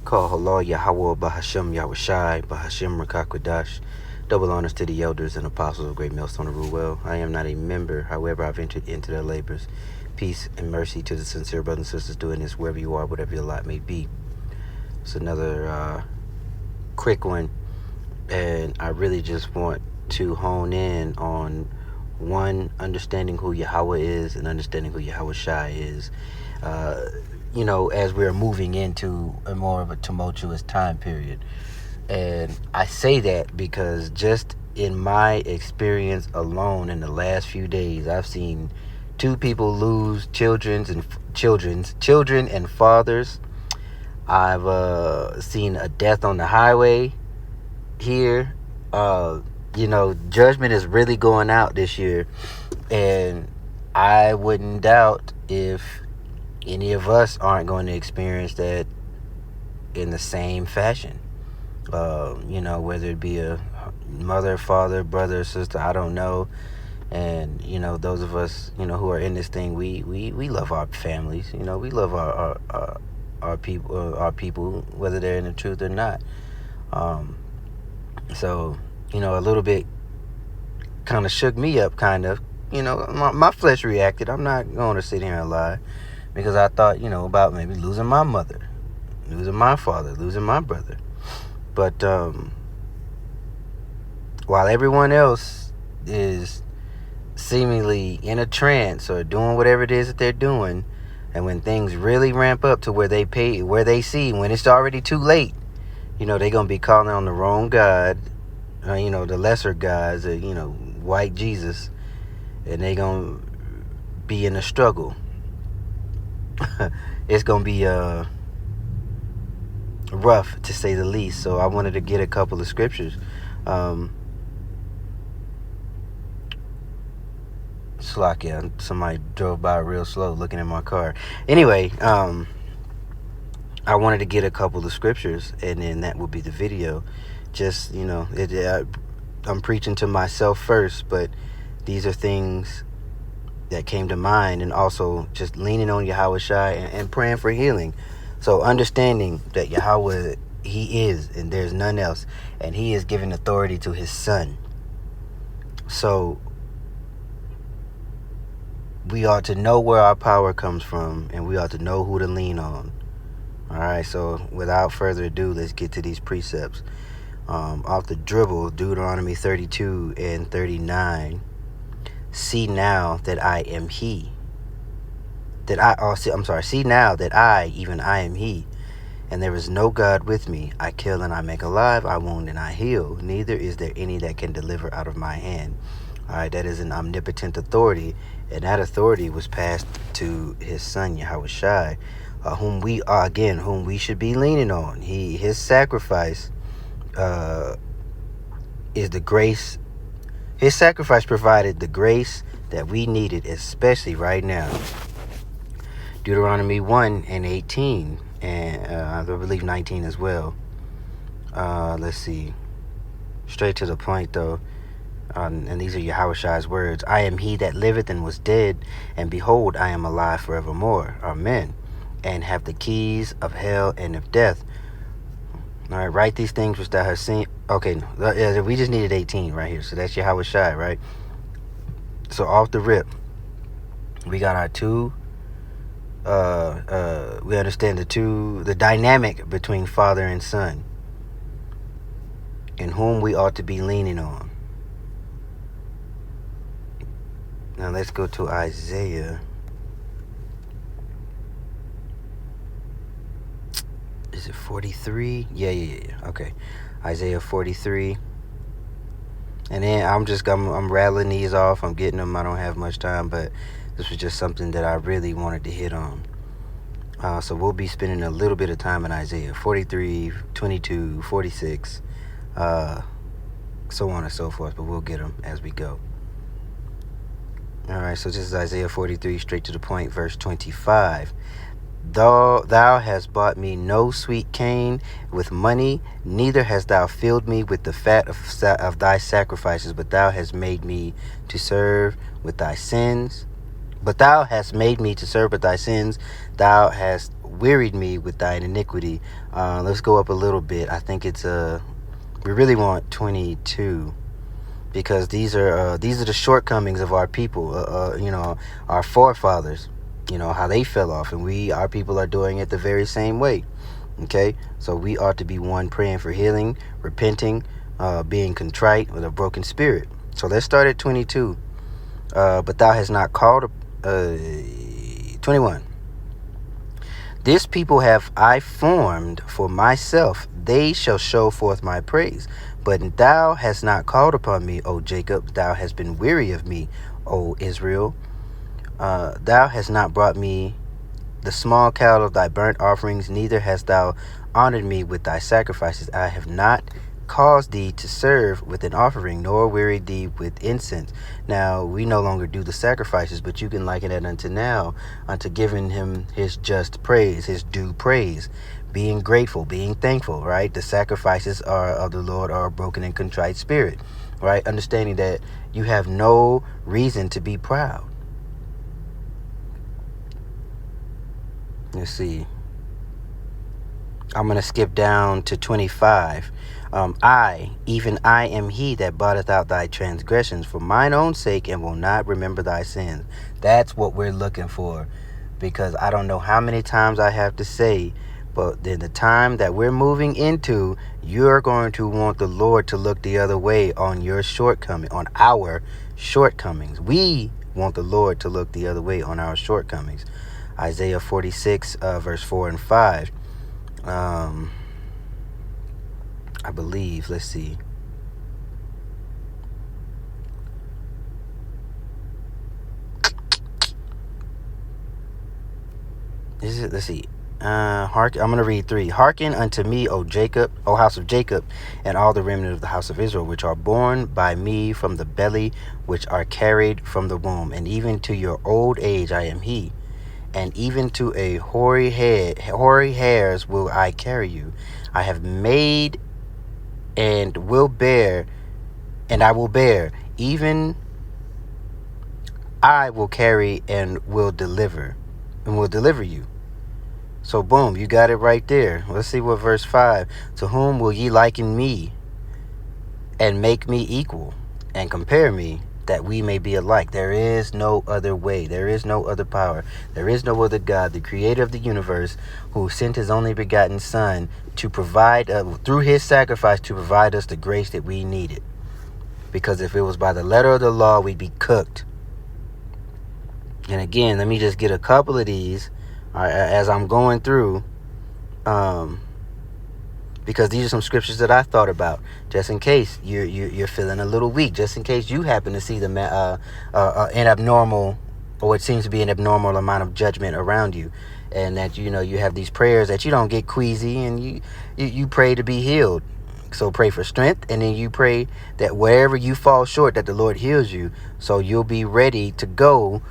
Call Halal Yahweh Bahashem Yahushai Bahashem Rakakwadash. Double honors to the elders and apostles of Great Millstone of Ruel. I am not a member, however, I've entered into their labors. Peace and mercy to the sincere brothers and sisters doing this wherever you are, whatever your lot may be. It's another quick one, and I really just want to hone in on one, understanding who Yahweh is and understanding who Yahushai is. As we're moving into a more of a tumultuous time period. And I say that because just in my experience alone in the last few days, I've seen two people lose children and fathers. I've seen a death on the highway here. Judgment is really going out this year, and I wouldn't doubt if any of us aren't going to experience that in the same fashion. Whether it be a mother, father, brother, sister, I don't know. And, those of us, who are in this thing, we love our families. We love our people, whether they're in the truth or not. So, a little bit kind of shook me up, kind of. My flesh reacted. I'm not going to sit here and lie, because I thought, about maybe losing my mother, losing my father, losing my brother. But while everyone else is seemingly in a trance or doing whatever it is that they're doing, and when things really ramp up to where they see when it's already too late, they're gonna be calling on the wrong God, the lesser gods, white Jesus, and they're gonna be in a struggle. It's gonna be rough, to say the least. So I wanted to get a couple of scriptures. Slakia, somebody drove by real slow looking at my car. Anyway, I wanted to get a couple of scriptures, and then that would be the video. Just, I'm preaching to myself first, but these are things that came to mind, and also just leaning on Yahweh Shai and praying for healing. So understanding that Yahweh, he is, and there's none else, and he is giving authority to his son. So we ought to know where our power comes from, and we ought to know who to lean on. All right, so without further ado, let's get to these precepts. Off the dribble, Deuteronomy 32 and 39. See now that I am he. See now that I am he, and there is no God with me. I kill and I make alive, I wound and I heal. Neither is there any that can deliver out of my hand. All right, that is an omnipotent authority, and that authority was passed to his son Yahushai, whom we should be leaning on. His sacrifice is the grace. His sacrifice provided the grace that we needed, especially right now. Deuteronomy 1 and 18, and I believe 19 as well. Let's see. Straight to the point, though. And these are Yahushai's words. I am he that liveth and was dead, and behold, I am alive forevermore. Amen. And have the keys of hell and of death. All right, write these things which thou hast seen. Okay, no, we just needed 18 right here. So that's Yahushai, right? So off the rip, we got our two. We understand the dynamic between father and son, in whom we ought to be leaning on. Now let's go to Isaiah. Is it 43? Yeah. Okay. Isaiah 43. And then I'm rattling these off. I'm getting them. I don't have much time, but this was just something that I really wanted to hit on. So we'll be spending a little bit of time in Isaiah 43, 22, 46, so on and so forth, but we'll get them as we go. All right, so this is Isaiah 43, straight to the point, verse 25. Thou hast bought me no sweet cane with money, neither hast thou filled me with the fat of thy sacrifices, but thou hast made me to serve with thy sins. Thou hast wearied me with thine iniquity. Let's go up a little bit. I think it's we really want 22, because these are the shortcomings of our people. Our forefathers. How they fell off, and our people are doing it the very same way. Okay, so we ought to be one praying for healing, repenting, being contrite with a broken spirit. So let's start at 22. But thou hast not called 21. This people have I formed for myself; they shall show forth my praise. But thou hast not called upon me, O Jacob. Thou hast been weary of me, O Israel. Thou hast not brought me the small cattle of thy burnt offerings, neither hast thou honored me with thy sacrifices. I have not caused thee to serve with an offering, nor wearied thee with incense. Now, we no longer do the sacrifices, but you can liken it unto giving him his just praise, his due praise, being grateful, being thankful, right? The sacrifices of the Lord are a broken and contrite spirit, right? Understanding that you have no reason to be proud. Let's see. I'm going to skip down to 25. Even I am he that blotteth out thy transgressions for mine own sake, and will not remember thy sins. That's what we're looking for, because I don't know how many times I have to say, but in the time that we're moving into, you're going to want the Lord to look the other way on your shortcoming, on our shortcomings. We want the Lord to look the other way on our shortcomings. Isaiah 46, verse 4 and 5. I believe, let's see. Let's see. I'm going to read 3. Hearken unto me, O Jacob, O house of Jacob, and all the remnant of the house of Israel, which are born by me from the belly, which are carried from the womb. And even to your old age I am he. And even to a hoary hairs will I carry you. I have made and will bear, and I will bear. Even I will carry and will deliver you. So boom, you got it right there. Let's see what verse 5. To whom will ye liken me, and make me equal, and compare me, that we may be alike? There is no other way. There is no other power. There is no other God, the creator of the universe, who sent his only begotten son to provide, through his sacrifice, to provide us the grace that we needed. Because if it was by the letter of the law, we'd be cooked. And again, let me just get a couple of these as I'm going through, because these are some scriptures that I thought about, just in case you're feeling a little weak, just in case you happen to see an abnormal, or what seems to be an abnormal amount of judgment around you, and that you have these prayers that you don't get queasy, and you pray to be healed. So pray for strength, and then you pray that wherever you fall short, that the Lord heals you, so you'll be ready to go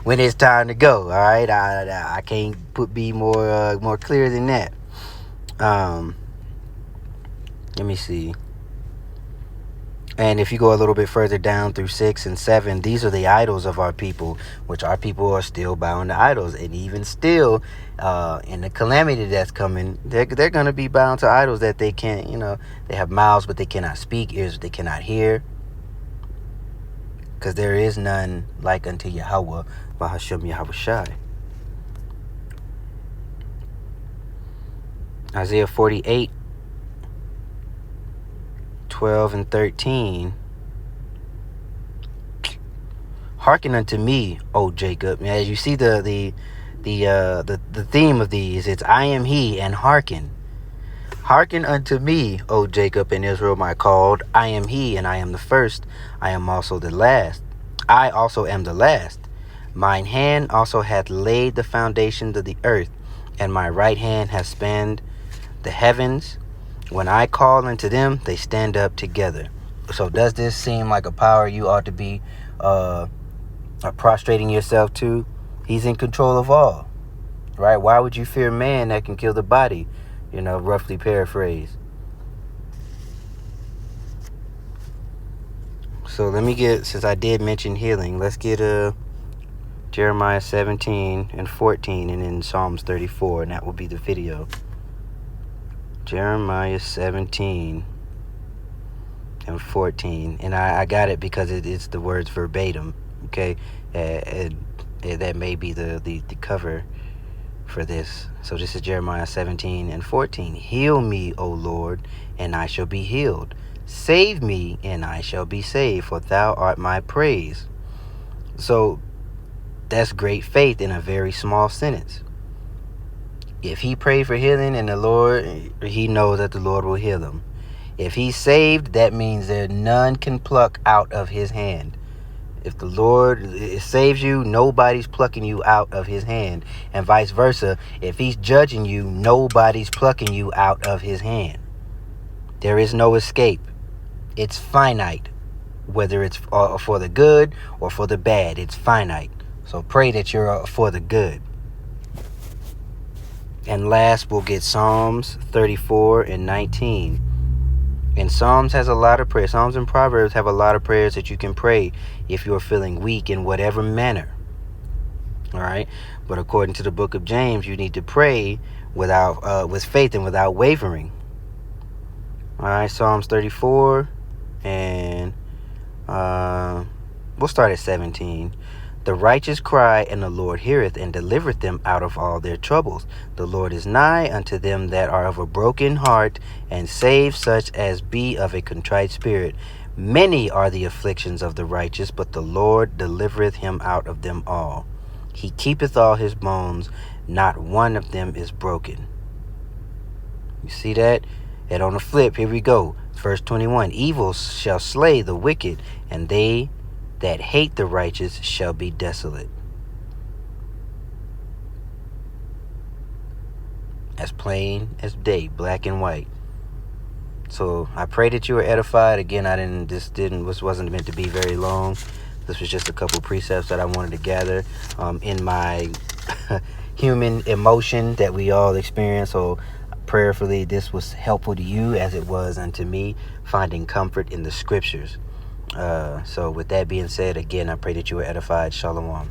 when it's time to go. All right, I can't be more clear than that. Let me see. And if you go a little bit further down through 6 and 7, these are the idols of our people, which our people are still bound to idols. And even still, in the calamity that's coming, they're going to be bound to idols that they can't, they have mouths, but they cannot speak, ears, but they cannot hear. Because there is none like unto Yahweh, Bahashem Yahushai. Isaiah 48, 12 and 13. Hearken unto me, O Jacob. As you see the theme of these, it's I am he, and hearken. Hearken unto me, O Jacob and Israel, my called. I am he, and I am the first. I am also the last. I also am the last. Mine hand also hath laid the foundations of the earth, and my right hand hath spanned the heavens. When I call unto them, they stand up together. So does this seem like a power you ought to be prostrating yourself to? He's in control of all, right? Why would you fear man that can kill the body? Roughly paraphrase. So let me since I did mention healing, let's get Jeremiah 17 and 14, and then Psalms 34, and that will be the video. Jeremiah 17 and 14, and I got it because it's the words verbatim, okay? And that may be the cover for this. So this is Jeremiah 17 and 14. Heal me, O Lord, and I shall be healed. Save me, and I shall be saved, for thou art my praise. So that's great faith in a very small sentence. If he prayed for healing and the Lord, he knows that the Lord will heal him. If he's saved, that means that none can pluck out of his hand. If the Lord saves you, nobody's plucking you out of his hand. And vice versa. If he's judging you, nobody's plucking you out of his hand. There is no escape. It's finite. Whether it's for the good or for the bad, it's finite. So pray that you're for the good. And last, we'll get Psalms 34 and 19. And Psalms has a lot of prayers. Psalms and Proverbs have a lot of prayers that you can pray if you're feeling weak in whatever manner. All right. But according to the book of James, you need to pray with faith and without wavering. All right. Psalms 34 and we'll start at 17. The righteous cry, and the Lord heareth, and delivereth them out of all their troubles. The Lord is nigh unto them that are of a broken heart, and save such as be of a contrite spirit. Many are the afflictions of the righteous, but the Lord delivereth him out of them all. He keepeth all his bones, not one of them is broken. You see that? And on the flip, here we go. Verse 21, evil shall slay the wicked, and they that hate the righteous shall be desolate. As plain as day, black and white. So I pray that you were edified. Again, this wasn't meant to be very long. This was just a couple precepts that I wanted to gather in my human emotion that we all experience. So prayerfully, this was helpful to you as it was unto me, finding comfort in the scriptures. So with that being said, again, I pray that you were edified. Shalom.